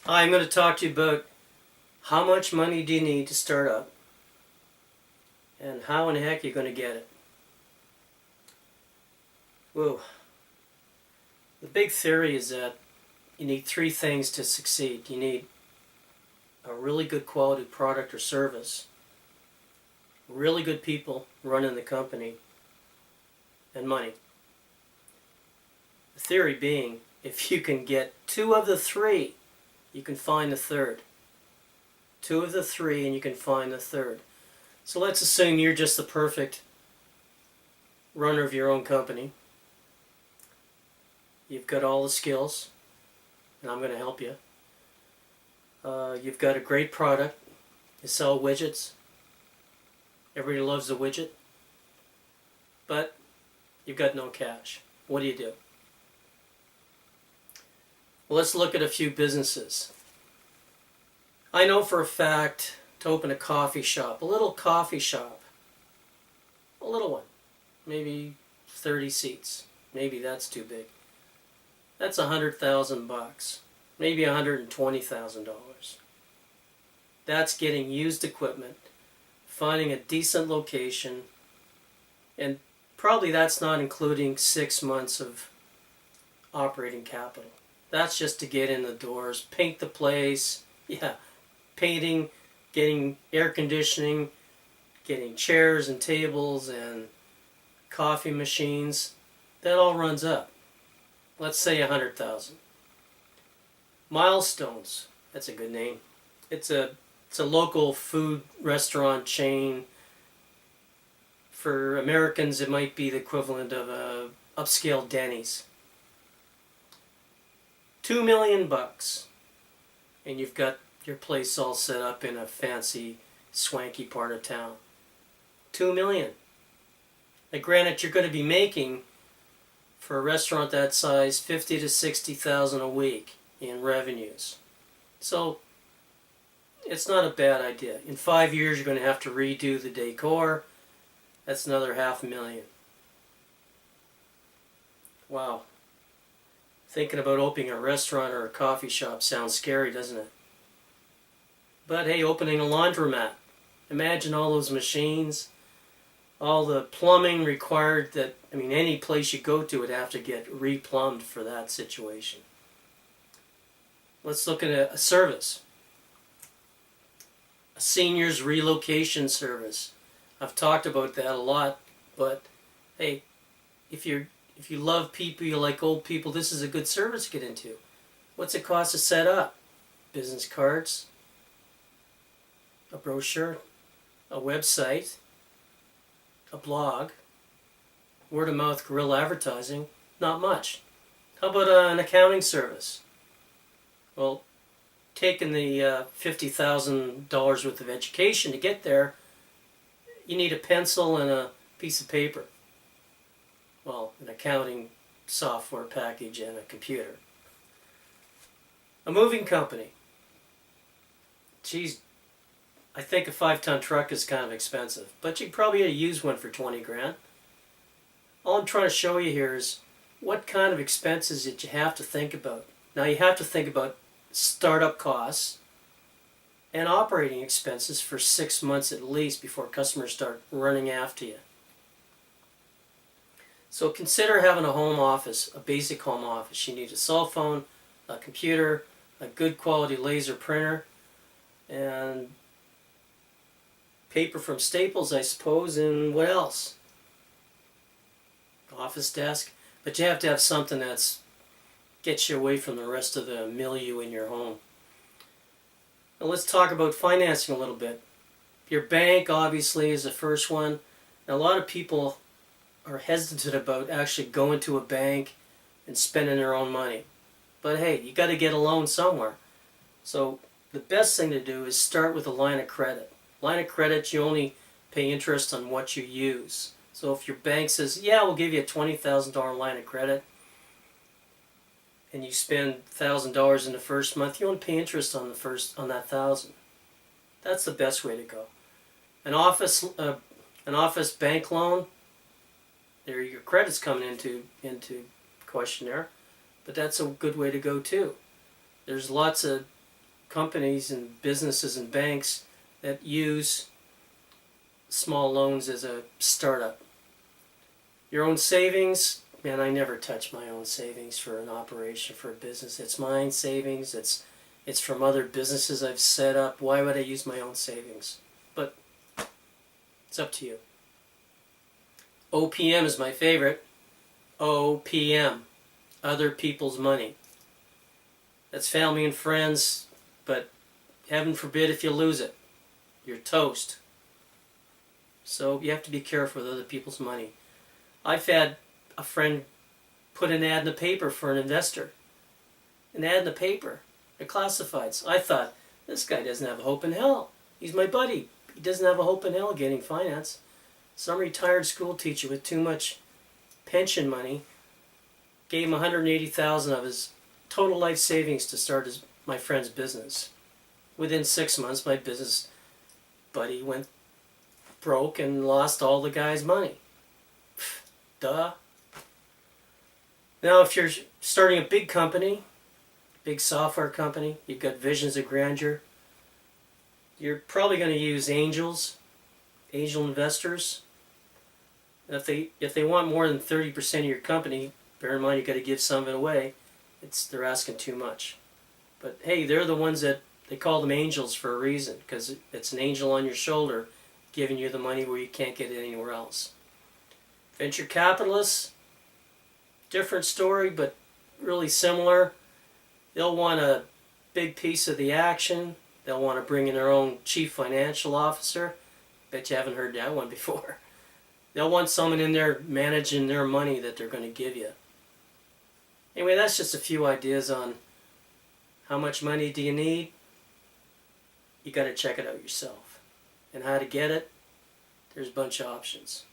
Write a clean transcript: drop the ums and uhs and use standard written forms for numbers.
I'm going to talk to you about how much money do you need to start up and how in the heck you're going to get it. Whoa. The big theory is that you need three things to succeed. You need a really good quality product or service, really good people running the company, and money. The theory being, if you can get two of the three, you can find the third. Two of the three and you can find the third. So let's assume you're just the perfect runner of your own company. You've got all the skills, and I'm going to help you. You've got a great product. You sell widgets. Everybody loves a widget. But you've got no cash. What do you do? Well, let's look at a few businesses. I know for a fact to open a coffee shop, a little coffee shop, a little one, maybe 30 seats. Maybe that's too big. That's $100,000, maybe $120,000. That's getting used equipment, finding a decent location, and probably that's not including 6 months of operating capital. That's just to get in the doors, paint the place, painting, getting air conditioning, getting chairs and tables and coffee machines. That all runs up. Let's say 100,000. Milestones. That's a good name. It's a local food restaurant chain. For Americans, it might be the equivalent of a upscale Denny's. $2 million, and you've got your place all set up in a fancy, swanky part of town. $2 million. Now, granted, you're going to be making, for a restaurant that size, $50,000 to $60,000 a week in revenues. So it's not a bad idea. In 5 years, you're going to have to redo the decor. That's another $500,000. Wow. Thinking about opening a restaurant or a coffee shop sounds scary, doesn't it? But hey, opening a laundromat. Imagine all those machines, all the plumbing required that, any place you go to would have to get replumbed for that situation. Let's look at a service. A seniors relocation service. I've talked about that a lot, but hey, if you love people, you like old people, this is a good service to get into. What's it cost to set up? Business cards, a brochure, a website, a blog, word-of-mouth guerrilla advertising, not much. How about an accounting service? Well, taking the $50,000 worth of education to get there, you need a pencil and a piece of paper. Well, an accounting software package and a computer. A moving company. Geez, I think a 5-ton truck is kind of expensive, but you probably get a used one for 20 grand. All I'm trying to show you here is what kind of expenses that you have to think about. Now you have to think about startup costs and operating expenses for 6 months at least before customers start running after you. So consider having a home office, a basic home office. You need a cell phone, a computer, a good quality laser printer, and paper from Staples, I suppose, and what else? Office desk. But you have to have something that's gets you away from the rest of the milieu in your home. Now let's talk about financing a little bit. Your bank obviously is the first one. Now, a lot of people are hesitant about actually going to a bank and spending their own money. But hey, you got to get a loan somewhere. So the best thing to do is start with a line of credit. Line of credit, you only pay interest on what you use. So if your bank says, yeah, we'll give you a $20,000 line of credit, and you spend $1,000 in the first month, you only pay interest on that $1,000. That's the best way to go. An office bank loan, there your credit's coming into question there, but that's a good way to go too. There's lots of companies and businesses and banks that use small loans as a startup. Your own savings, man, I never touch my own savings for an operation, for a business. It's mine savings. It's from other businesses I've set up. Why would I use my own savings? But it's up to you. OPM is my favorite. OPM, other people's money. That's family and friends, but heaven forbid if you lose it, you're toast. So you have to be careful with other people's money. I've had a friend put an ad in the paper for an investor. An ad in the paper. The classifieds. I thought, this guy doesn't have a hope in hell. He's my buddy. He doesn't have a hope in hell getting finance. Some retired school teacher with too much pension money gave him $180,000 of his total life savings to start my friend's business. Within 6 months, my business buddy went broke and lost all the guy's money. Duh. Now, if you're starting a big company, big software company, you've got visions of grandeur, you're probably going to use angel investors. If they want more than 30% of your company, bear in mind you've got to give some of it away. They're asking too much. But hey, they're the ones that they call them angels for a reason, because it's an angel on your shoulder giving you the money where you can't get it anywhere else. Venture capitalists, different story, but really similar. They'll want a big piece of the action. They'll want to bring in their own chief financial officer. Bet you haven't heard that one before. They'll want someone in there managing their money that they're going to give you. Anyway, that's just a few ideas on how much money do you need. You got to check it out yourself. And how to get it, there's a bunch of options.